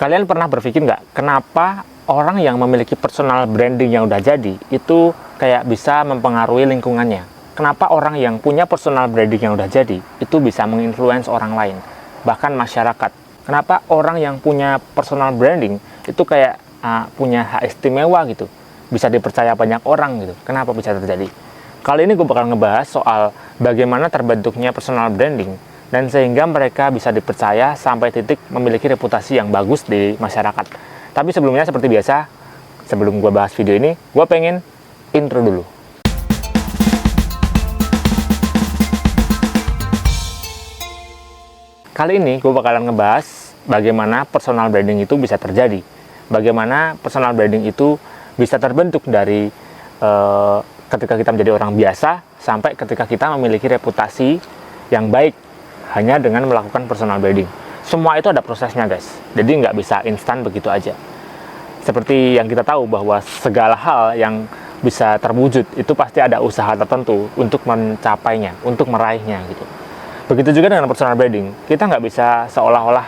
Kalian pernah berpikir nggak, kenapa orang yang memiliki personal branding yang udah jadi, itu kayak bisa mempengaruhi lingkungannya? Kenapa orang yang punya personal branding yang udah jadi, itu bisa menginfluence orang lain, bahkan masyarakat? Kenapa orang yang punya personal branding, itu kayak punya hak istimewa gitu, bisa dipercaya banyak orang gitu? Kenapa bisa terjadi? Kali ini gue bakal ngebahas soal bagaimana terbentuknya personal branding, dan sehingga mereka bisa dipercaya sampai titik memiliki reputasi yang bagus di masyarakat. Tapi sebelumnya, seperti biasa, sebelum gue bahas video ini, gue pengen intro dulu. Kali ini gue bakalan ngebahas bagaimana personal branding itu bisa terjadi, bagaimana personal branding itu bisa terbentuk dari ketika kita menjadi orang biasa sampai ketika kita memiliki reputasi yang baik hanya dengan melakukan personal branding. Semua itu ada prosesnya, guys. Jadi nggak bisa instan begitu aja. Seperti yang kita tahu bahwa segala hal yang bisa terwujud itu pasti ada usaha tertentu untuk mencapainya, untuk meraihnya gitu. Begitu juga dengan personal branding. Kita nggak bisa seolah-olah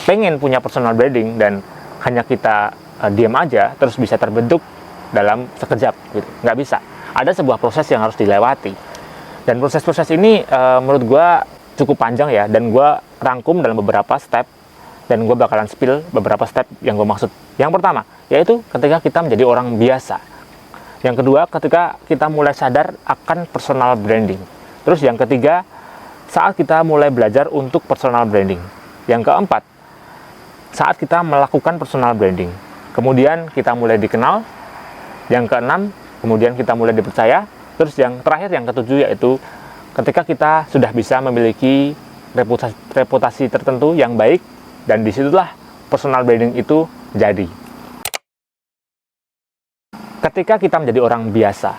pengen punya personal branding dan hanya kita diam aja terus bisa terbentuk dalam sekejap gitu. Nggak bisa. Ada sebuah proses yang harus dilewati. Dan proses-proses ini menurut gue cukup panjang ya, dan gue rangkum dalam beberapa step, dan gue bakalan spill beberapa step yang gue maksud. Yang pertama, yaitu ketika kita menjadi orang biasa. Yang kedua, ketika kita mulai sadar akan personal branding. Terus yang ketiga, saat kita mulai belajar untuk personal branding. Yang keempat, saat kita melakukan personal branding. Kemudian kita mulai dikenal. Yang keenam, kemudian kita mulai dipercaya. Terus yang terakhir, yang ketujuh, yaitu ketika kita sudah bisa memiliki reputasi tertentu yang baik, dan disitulah personal branding itu jadi. Ketika kita menjadi orang biasa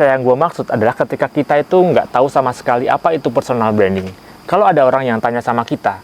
yang gue maksud adalah ketika kita itu nggak tahu sama sekali apa itu personal branding. Kalau ada orang yang tanya sama kita,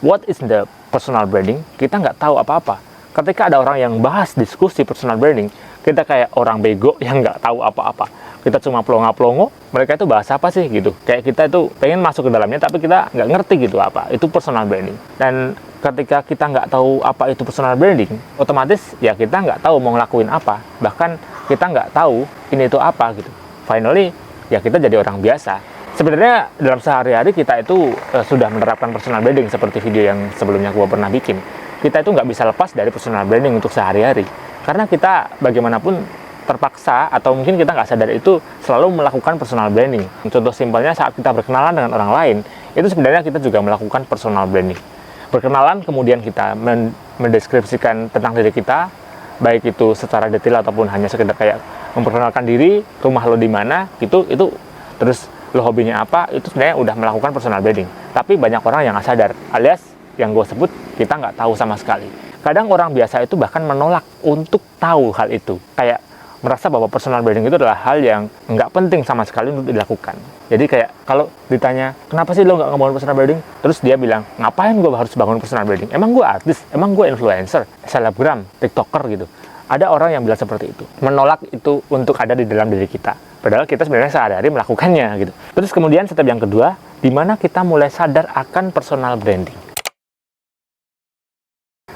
what is the personal branding? Kita nggak tahu apa-apa. Ketika ada orang yang bahas diskusi personal branding, kita kayak orang bego yang nggak tahu apa-apa. Kita cuma plonga-plongo, mereka itu bahas apa sih gitu. Kayak kita itu pengen masuk ke dalamnya, tapi kita nggak ngerti gitu apa itu personal branding. Dan ketika kita nggak tahu apa itu personal branding, otomatis ya kita nggak tahu mau ngelakuin apa. Bahkan kita nggak tahu ini itu apa gitu. Finally, ya kita jadi orang biasa. Sebenarnya dalam sehari-hari kita itu sudah menerapkan personal branding seperti video yang sebelumnya gue pernah bikin. Kita itu nggak bisa lepas dari personal branding untuk sehari-hari. Karena kita bagaimanapun terpaksa atau mungkin kita nggak sadar itu selalu melakukan personal branding. Contoh simpelnya saat kita berkenalan dengan orang lain, itu sebenarnya kita juga melakukan personal branding. Berkenalan, kemudian kita mendeskripsikan tentang diri kita, baik itu secara detail ataupun hanya sekedar kayak memperkenalkan diri, rumah lo di mana, itu terus lo hobinya apa, itu sebenarnya udah melakukan personal branding. Tapi banyak orang yang nggak sadar, alias yang gue sebut kita nggak tahu sama sekali. Kadang orang biasa itu bahkan menolak untuk tahu hal itu, kayak merasa bahwa personal branding itu adalah hal yang nggak penting sama sekali untuk dilakukan. Jadi kayak kalau ditanya, kenapa sih lo nggak ngebangun personal branding? Terus dia bilang, ngapain gue harus bangun personal branding? Emang gue artis? Emang gue influencer? Selebgram? TikToker gitu? Ada orang yang bilang seperti itu. Menolak itu untuk ada di dalam diri kita. Padahal kita sebenarnya sehari-hari melakukannya gitu. Terus kemudian step yang kedua, di mana kita mulai sadar akan personal branding.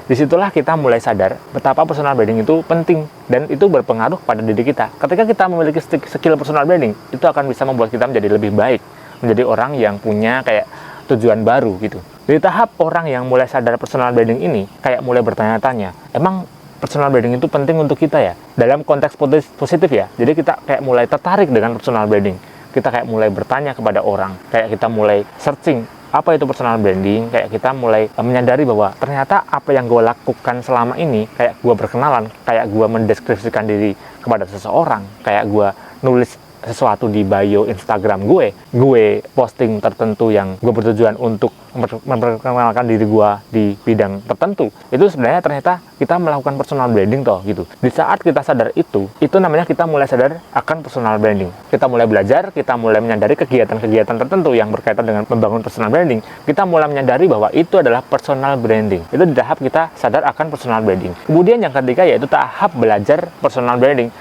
Disitulah kita mulai sadar betapa personal branding itu penting dan itu berpengaruh pada diri kita. Ketika kita memiliki skill personal branding, itu akan bisa membuat kita menjadi lebih baik, menjadi orang yang punya kayak tujuan baru gitu. Di tahap orang yang mulai sadar personal branding ini, kayak mulai bertanya-tanya, emang personal branding itu penting untuk kita ya? Dalam konteks positif ya. Jadi kita kayak mulai tertarik dengan personal branding. Kita kayak mulai bertanya kepada orang, kayak kita mulai searching apa itu personal branding, kayak kita mulai menyadari bahwa ternyata apa yang gue lakukan selama ini, kayak gue berkenalan, kayak gue mendeskripsikan diri kepada seseorang, kayak gue nulis sesuatu di bio Instagram gue posting tertentu yang gue bertujuan untuk memperkenalkan diri gue di bidang tertentu, itu sebenarnya ternyata kita melakukan personal branding toh gitu. Di saat kita sadar itu namanya kita mulai sadar akan personal branding. Kita mulai belajar, kita mulai menyadari kegiatan-kegiatan tertentu yang berkaitan dengan membangun personal branding. Kita mulai menyadari bahwa itu adalah personal branding. Itu di tahap kita sadar akan personal branding. Kemudian yang ketiga yaitu tahap belajar personal branding.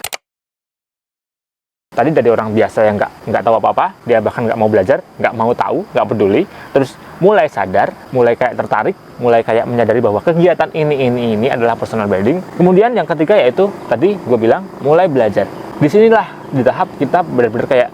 tadi dari orang biasa yang nggak tahu apa-apa, dia bahkan nggak mau belajar, nggak mau tahu, nggak peduli, terus mulai sadar, mulai kayak tertarik, mulai kayak menyadari bahwa kegiatan ini adalah personal branding. Kemudian yang ketiga yaitu tadi gue bilang mulai belajar. Disinilah di tahap kita benar-benar kayak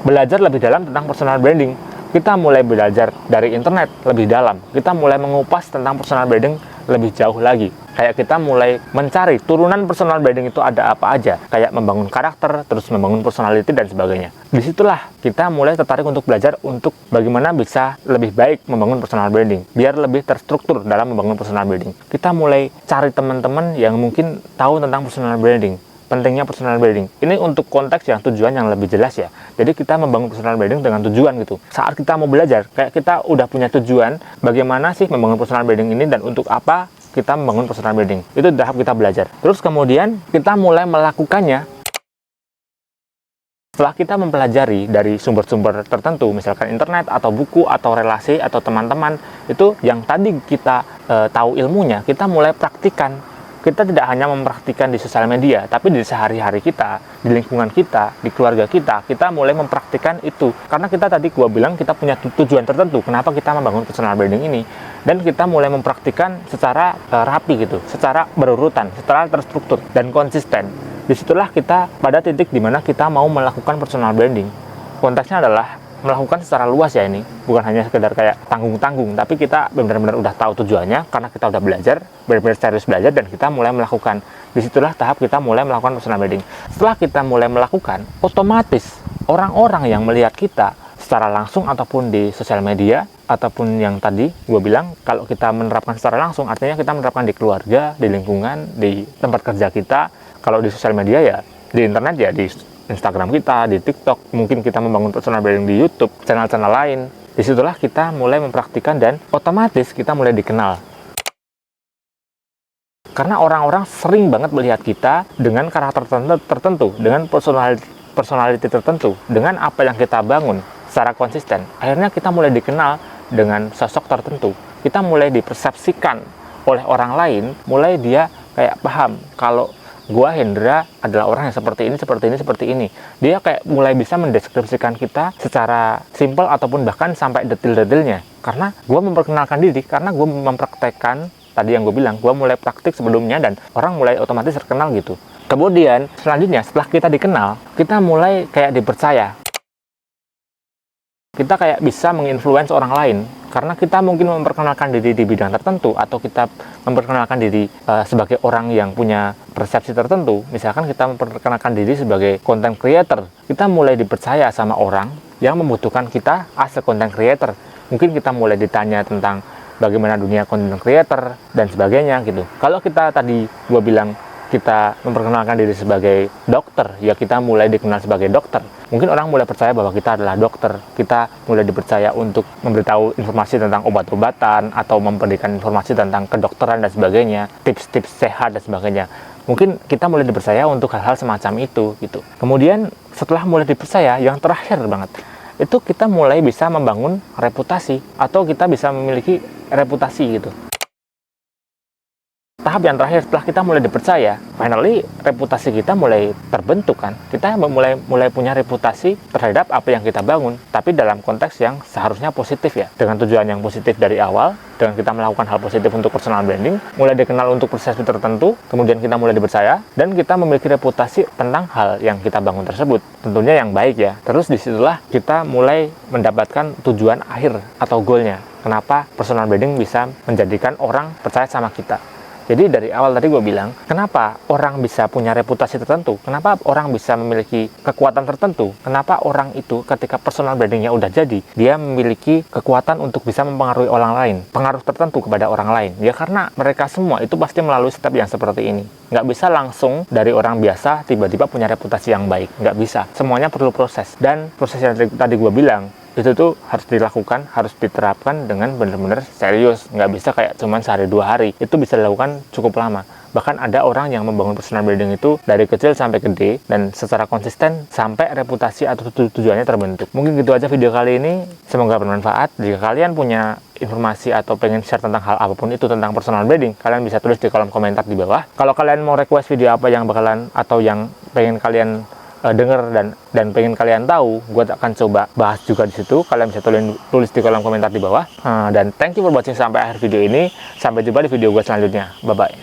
belajar lebih dalam tentang personal branding. Kita mulai belajar dari internet lebih dalam, kita mulai mengupas tentang personal branding lebih jauh lagi. Kayak kita mulai mencari turunan personal branding itu ada apa aja, kayak membangun karakter, terus membangun personality dan sebagainya. Disitulah kita mulai tertarik untuk belajar untuk bagaimana bisa lebih baik membangun personal branding, biar lebih terstruktur dalam membangun personal branding. Kita mulai cari teman-teman yang mungkin tahu tentang personal branding, pentingnya personal branding. Ini untuk konteks yang tujuan yang lebih jelas ya. Jadi kita membangun personal branding dengan tujuan gitu. Saat kita mau belajar, kayak kita udah punya tujuan bagaimana sih membangun personal branding ini dan untuk apa kita membangun personal branding. Itu tahap kita belajar. Terus kemudian kita mulai melakukannya setelah kita mempelajari dari sumber-sumber tertentu, misalkan internet atau buku atau relasi atau teman-teman, itu yang tadi kita tahu ilmunya, kita mulai praktikan. Kita tidak hanya mempraktikkan di sosial media, tapi di sehari-hari kita, di lingkungan kita, di keluarga kita mulai mempraktikkan itu. Karena kita tadi gua bilang kita punya tujuan tertentu, kenapa kita membangun personal branding ini. Dan kita mulai mempraktikkan secara rapi gitu, secara berurutan, secara terstruktur dan konsisten. Disitulah kita pada titik dimana kita mau melakukan personal branding. Konteksnya adalah melakukan secara luas ya ini, bukan hanya sekedar kayak tanggung-tanggung, tapi kita benar-benar udah tahu tujuannya karena kita udah belajar, benar-benar serius belajar dan kita mulai melakukan. Disitulah tahap kita mulai melakukan personal branding. Setelah kita mulai melakukan, otomatis orang-orang yang melihat kita secara langsung ataupun di sosial media ataupun yang tadi gue bilang, kalau kita menerapkan secara langsung artinya kita menerapkan di keluarga, di lingkungan, di tempat kerja kita. Kalau di sosial media ya di internet ya di Instagram kita, di TikTok, mungkin kita membangun personal branding di YouTube, channel-channel lain. Disitulah kita mulai mempraktikkan dan otomatis kita mulai dikenal. Karena orang-orang sering banget melihat kita dengan karakter tertentu, dengan personality tertentu, dengan apa yang kita bangun secara konsisten. Akhirnya kita mulai dikenal dengan sosok tertentu. Kita mulai dipersepsikan oleh orang lain, mulai dia kayak paham kalau gua Hendra adalah orang yang seperti ini. Dia kayak mulai bisa mendeskripsikan kita secara simpel ataupun bahkan sampai detail-detailnya. Karena gua memperkenalkan diri, karena gua mempraktekkan tadi yang gue bilang, gua mulai praktik sebelumnya dan orang mulai otomatis terkenal gitu. Kemudian selanjutnya setelah kita dikenal, kita mulai kayak dipercaya. Kita kayak bisa menginfluence orang lain karena kita mungkin memperkenalkan diri di bidang tertentu atau kita memperkenalkan diri sebagai orang yang punya persepsi tertentu. Misalkan kita memperkenalkan diri sebagai content creator, kita mulai dipercaya sama orang yang membutuhkan kita as a content creator. Mungkin kita mulai ditanya tentang bagaimana dunia content creator dan sebagainya gitu. Kalau kita tadi gue bilang kita memperkenalkan diri sebagai dokter, ya kita mulai dikenal sebagai dokter. Mungkin orang mulai percaya bahwa kita adalah dokter. Kita mulai dipercaya untuk memberitahu informasi tentang obat-obatan atau memberikan informasi tentang kedokteran dan sebagainya, tips-tips sehat dan sebagainya. Mungkin kita mulai dipercaya untuk hal-hal semacam itu gitu. Kemudian setelah mulai dipercaya, yang terakhir banget, itu kita mulai bisa membangun reputasi atau kita bisa memiliki reputasi gitu. Tahap yang terakhir setelah kita mulai dipercaya, finally reputasi kita mulai terbentuk kan. Kita mulai punya reputasi terhadap apa yang kita bangun, tapi dalam konteks yang seharusnya positif ya. Dengan tujuan yang positif dari awal, dengan kita melakukan hal positif untuk personal branding, mulai dikenal untuk persepsi tertentu, kemudian kita mulai dipercaya dan kita memiliki reputasi tentang hal yang kita bangun tersebut. Tentunya yang baik ya. Terus disitulah kita mulai mendapatkan tujuan akhir atau goalnya. Kenapa personal branding bisa menjadikan orang percaya sama kita. Jadi dari awal tadi gue bilang, kenapa orang bisa punya reputasi tertentu? Kenapa orang bisa memiliki kekuatan tertentu? Kenapa orang itu ketika personal brandingnya udah jadi, dia memiliki kekuatan untuk bisa mempengaruhi orang lain, pengaruh tertentu kepada orang lain? Ya karena mereka semua itu pasti melalui step yang seperti ini. Nggak bisa langsung dari orang biasa tiba-tiba punya reputasi yang baik. Nggak bisa. Semuanya perlu proses. Dan proses yang tadi gue bilang, itu tuh harus dilakukan, harus diterapkan dengan benar-benar serius. Nggak bisa kayak cuman sehari 2 hari. Itu bisa dilakukan cukup lama. Bahkan ada orang yang membangun personal branding itu dari kecil sampai gede dan secara konsisten sampai reputasi atau tujuannya terbentuk. Mungkin gitu aja video kali ini. Semoga bermanfaat. Jika kalian punya informasi atau pengen share tentang hal apapun itu tentang personal branding, kalian bisa tulis di kolom komentar di bawah. Kalau kalian mau request video apa yang bakalan atau yang pengen kalian denger dan pengen kalian tahu, gue akan coba bahas juga di situ. Kalian bisa tulis di kolom komentar di bawah. Dan thank you for watching sampai akhir video ini. Sampai jumpa di video gue selanjutnya. Bye bye.